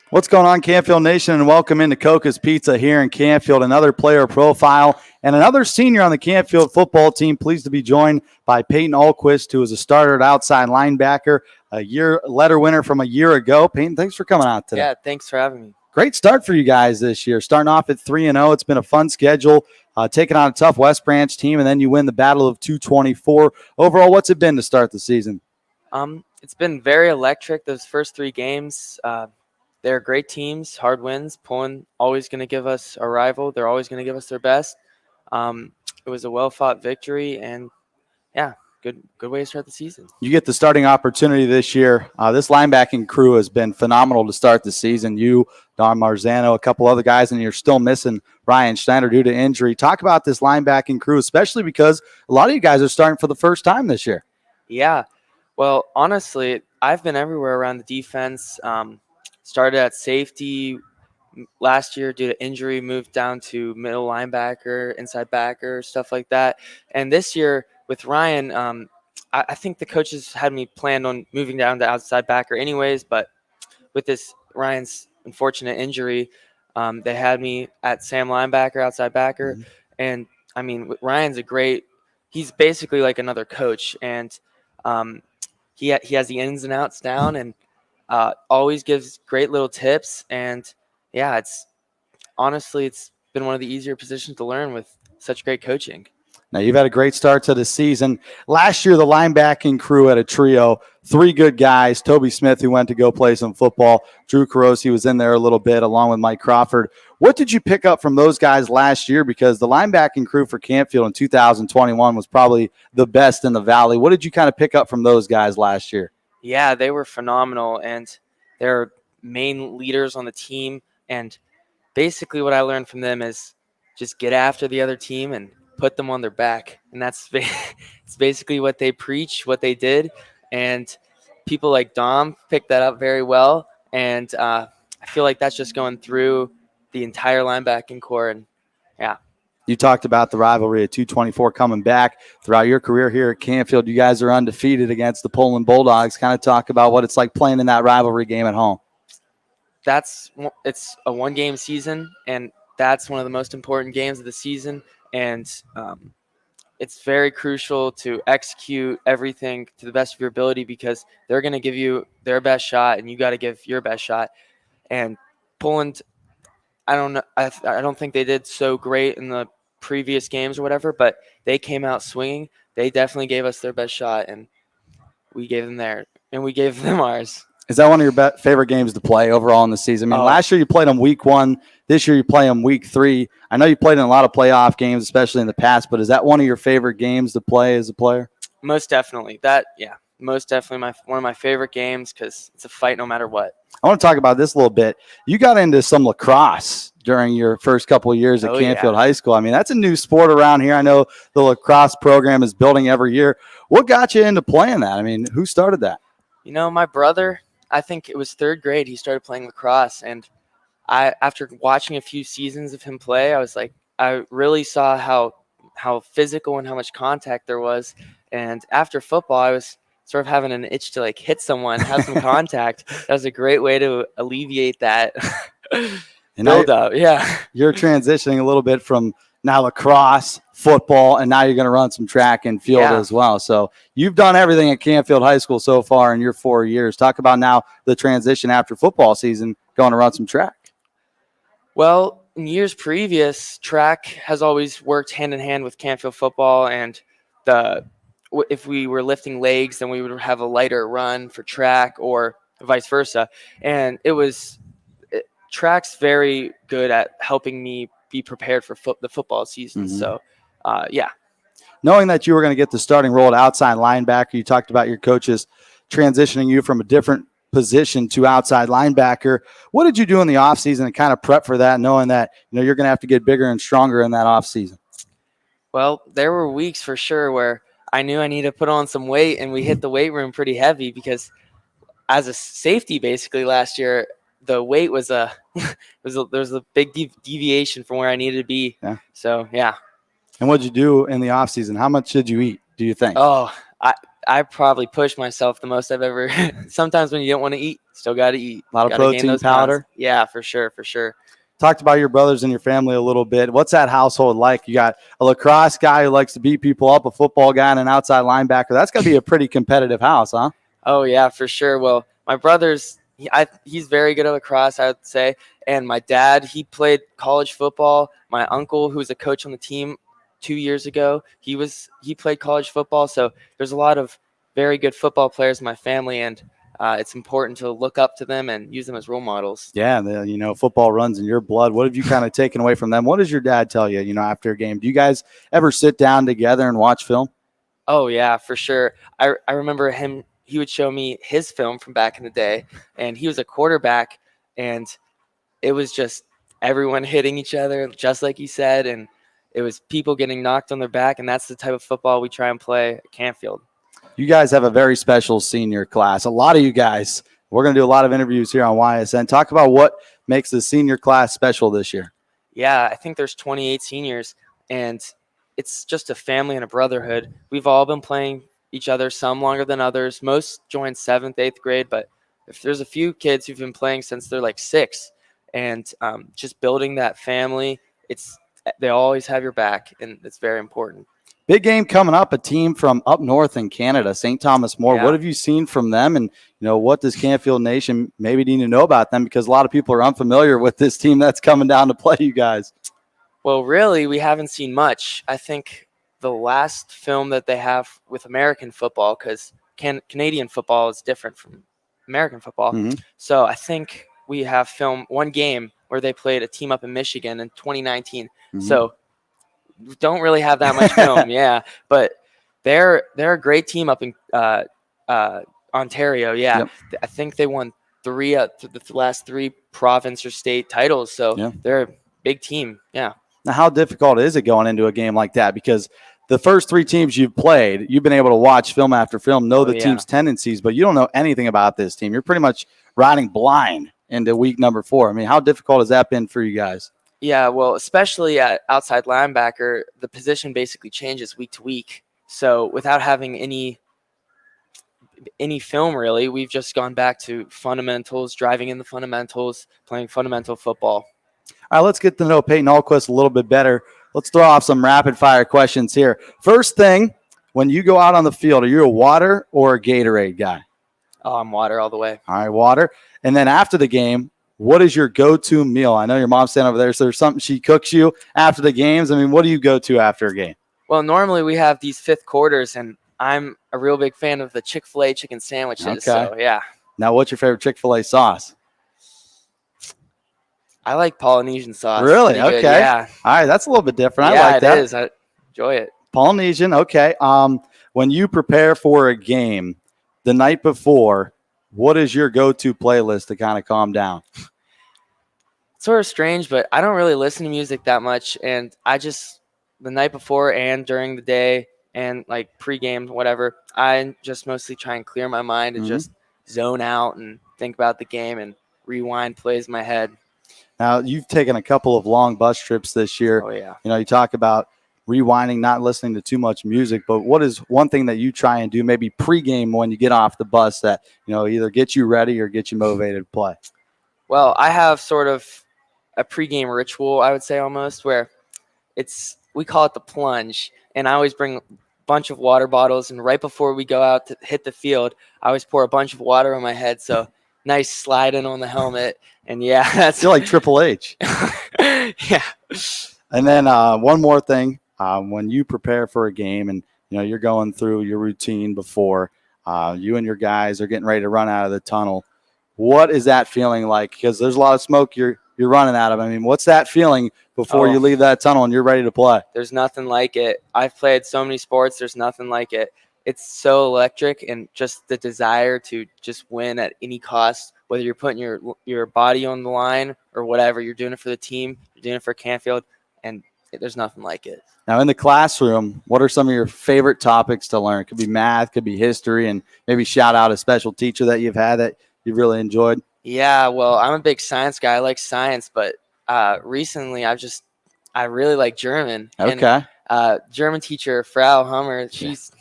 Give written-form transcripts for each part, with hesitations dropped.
What's going on, Canfield Nation, and welcome into Coca's Pizza here in Canfield. Another player profile and another senior on the Canfield football team. Pleased to be joined by Peyton Ahlquist, who is a starter at outside linebacker, a letter winner from a year ago. Peyton, thanks for coming out today. Yeah, thanks for having me. Great start for you guys this year, starting off at 3-0. It's been a fun schedule, taking on a tough West Branch team, and then you win the Battle of 224. Overall, what's it been to start the season? It's been very electric. Those first three games, they're great teams, hard wins. Pulling always going to give us a rival. They're always going to give us their best. It was a well-fought victory, and yeah, good way to start the season. You get the starting opportunity this year. This linebacking crew has been phenomenal to start the season. You, Don Marzano, a couple other guys, and you're still missing Ryan Schneider due to injury. Talk about this linebacking crew, especially because a lot of you guys are starting for the first time this year. Yeah, well, honestly, I've been everywhere around the defense. Started at safety last year due to injury, moved down to middle linebacker, inside backer, stuff like that. And this year with Ryan, I think the coaches had me planned on moving down to outside backer anyways, but with this Ryan's unfortunate injury, they had me at Sam linebacker, outside backer. Mm-hmm. And I mean, Ryan's he's basically like another coach, and he has the ins and outs down, and always gives great little tips. And yeah, it's been one of the easier positions to learn with such great coaching. Now, you've had a great start to the season. Last year, the linebacking crew had a trio, three good guys. Toby Smith, who went to go play some football. Drew Carosi was in there a little bit, along with Mike Crawford. What did you pick up from those guys last year? Because the linebacking crew for Canfield in 2021 was probably the best in the Valley. What did you kind of pick up from those guys last year? Yeah, they were phenomenal, and they're main leaders on the team. And basically what I learned from them is just get after the other team and put them on their back. And it's basically what they preach, what they did. And people like Dom picked that up very well. And I feel like that's just going through the entire linebacking core. And yeah. You talked about the rivalry of 224 coming back throughout your career here at Canfield. You guys are undefeated against the Poland Bulldogs. Kind of talk about what it's like playing in that rivalry game at home. It's a one-game season, and that's one of the most important games of the season. And it's very crucial to execute everything to the best of your ability, because they're going to give you their best shot, and you got to give your best shot. And Poland, I don't know. I don't think they did so great in the previous games or whatever, but they came out swinging. They definitely gave us their best shot, and we gave them theirs, and we gave them ours. Is that one of your favorite games to play overall in the season? I mean, last year you played them week 1. This year you play them week 3. I know you played in a lot of playoff games, especially in the past, but is that one of your favorite games to play as a player? Most definitely. Most definitely one of my favorite games, because it's a fight no matter what. I want to talk about this a little bit. You got into some lacrosse during your first couple of years at Canfield High School. I mean, that's a new sport around here. I know the lacrosse program is building every year. What got you into playing that? I mean, who started that? You know, my brother, I think it was third grade, he started playing lacrosse. And after watching a few seasons of him play, I was like, I really saw how physical and how much contact there was. And after football, I was sort of having an itch to like hit someone, have some contact. That was a great way to alleviate that build up. Yeah. You're transitioning a little bit from now lacrosse, football, and now you're going to run some track and field as well. So you've done everything at Canfield High School so far in your 4 years. Talk about now the transition after football season, going to run some track. Well, in years previous, track has always worked hand in hand with Canfield football, and if we were lifting legs, then we would have a lighter run for track, or vice versa. And track's very good at helping me be prepared for the football season. Mm-hmm. So, yeah. Knowing that you were going to get the starting role at outside linebacker, you talked about your coaches transitioning you from a different position to outside linebacker. What did you do in the offseason to kind of prep for that, knowing that you're going to have to get bigger and stronger in that offseason? Well, there were weeks for sure where I knew I needed to put on some weight, and we hit the weight room pretty heavy, because as a safety basically last year, the weight was there was a big deviation from where I needed to be. Yeah. So, yeah. And what did you do in the off season? How much did you eat, do you think? Oh, I probably pushed myself the most I've ever. Sometimes when you don't want to eat still got to eat. A lot of Got to gain protein those pounds. powder. Yeah, for sure, for sure. Talked about your brothers and your family a little bit. What's that household like? You got a lacrosse guy who likes to beat people up, a football guy, and an outside linebacker. That's going to be a pretty competitive house, huh? Oh yeah, for sure. Well, my brother's he's very good at lacrosse, I would say, and my dad, he played college football. My uncle, who was a coach on the team 2 years ago, he played college football. So there's a lot of very good football players in my family, and it's important to look up to them and use them as role models. Yeah, football runs in your blood. What have you kind of taken away from them? What does your dad tell you, after a game? Do you guys ever sit down together and watch film? Oh yeah, for sure. I remember him. He would show me his film from back in the day, and he was a quarterback, and it was just everyone hitting each other, just like he said, and it was people getting knocked on their back, and that's the type of football we try and play at Canfield. You guys have a very special senior class. A lot of you guys, we're going to do a lot of interviews here on YSN. Talk about what makes the senior class special this year. Yeah, I think there's 28 seniors, and it's just a family and a brotherhood. We've all been playing each other, some longer than others. Most joined 7th, 8th grade, but if there's a few kids who've been playing since they're like 6, and just building that family, they always have your back, and it's very important. Big game coming up, a team from up north in Canada, St. Thomas More. Yeah. What have you seen from them? And, what does Canfield Nation maybe need to know about them? Because a lot of people are unfamiliar with this team that's coming down to play you guys. Well, really, we haven't seen much. I think the last film that they have with American football, because Canadian football is different from American football. Mm-hmm. So I think we have film one game where they played a team up in Michigan in 2019. Mm-hmm. So we don't really have that much film, yeah. But they're a great team up in Ontario, yeah. Yep. I think they won the last 3 province or state titles. So Yeah. they're a big team, yeah. Now, how difficult is it going into a game like that? Because the first 3 teams you've played, you've been able to watch film after film, know the team's tendencies, but you don't know anything about this team. You're pretty much riding blind into week number 4. I mean, how difficult has that been for you guys? Yeah, well, especially at outside linebacker, the position basically changes week to week. So without having any film, really, we've just gone back to fundamentals, driving in the fundamentals, playing fundamental football. All right, let's get to know Peyton Ahlquist a little bit better. Let's throw off some rapid-fire questions here. First thing, when you go out on the field, are you a water or a Gatorade guy? Oh, I'm water all the way. All right, water. And then after the game, what is your go-to meal? I know your mom's standing over there, so there's something she cooks you after the games. I mean, what do you go to after a game? Well, normally we have these 5th quarters, and I'm a real big fan of the Chick-fil-A chicken sandwiches. Okay. So, yeah. Now, what's your favorite Chick-fil-A sauce? I like Polynesian sauce. Really? Okay. Yeah. All right, that's a little bit different. Yeah, I like that. it is. I enjoy it. Polynesian, okay. When you prepare for a game the night before, what is your go-to playlist to kind of calm down? It's sort of strange, but I don't really listen to music that much, and I just the night before and during the day and like pregame, whatever, I just mostly try and clear my mind and just zone out and think about the game and rewind plays in my head. Now, you've taken a couple of long bus trips this year. Oh, yeah. You talk about rewinding, not listening to too much music, but what is one thing that you try and do maybe pregame when you get off the bus that, either gets you ready or get you motivated to play? Well, I have sort of a pregame ritual, I would say almost, where we call it the plunge, and I always bring a bunch of water bottles, and right before we go out to hit the field, I always pour a bunch of water on my head, so nice sliding on the helmet, and yeah, that's You're like Triple H. yeah. And then one more thing, when you prepare for a game and you're going through your routine before you and your guys are getting ready to run out of the tunnel, what is that feeling like? Because there's a lot of smoke you're running out of. I mean, what's that feeling before you leave that tunnel and you're ready to play? There's nothing like it. I've played so many sports. There's nothing like it. It's so electric, and just the desire to just win at any cost, whether you're putting your body on the line or whatever. You're doing it for the team. You're doing it for Canfield, and there's nothing like it. Now, in the classroom, what are some of your favorite topics to learn? It could be math, could be history, and maybe shout out a special teacher that you've had that you've really enjoyed. Yeah, well, I'm a big science guy. I like science, but recently I really like German. Okay. And, German teacher, Frau Hummer, she's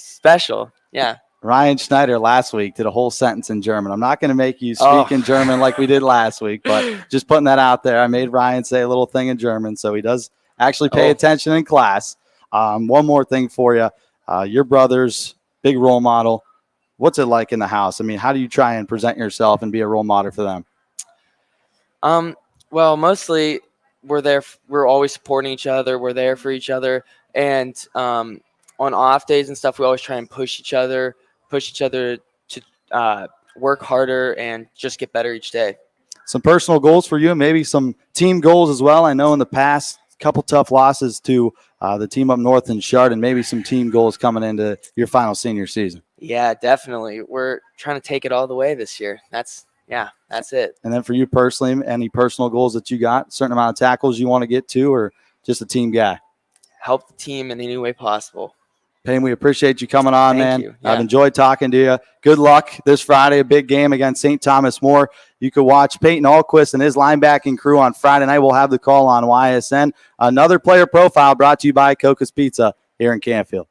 special. Yeah. Ryan Schneider last week did a whole sentence in German. I'm not going to make you speak in German like we did last week, but just putting that out there. I made Ryan say a little thing in German, so he does actually pay attention in class. One more thing for you. Your brother's big role model. What's it like in the house? I mean, how do you try and present yourself and be a role model for them? Well, mostly we're there. We're always supporting each other. We're there for each other. And on off days and stuff, we always try and push each other to work harder and just get better each day. Some personal goals for you, maybe some team goals as well. I know in the past, couple tough losses to the team up north in Chardon, maybe some team goals coming into your final senior season. Yeah, definitely. We're trying to take it all the way this year. That's it. And then for you personally, any personal goals that you got, certain amount of tackles you want to get to, or just a team guy? Help the team in any way possible. Peyton, we appreciate you coming on, man. You. Yeah. I've enjoyed talking to you. Good luck this Friday, a big game against St. Thomas More. You can watch Peyton Ahlquist and his linebacking crew on Friday night. We'll have the call on YSN. Another player profile brought to you by Coca's Pizza here in Canfield.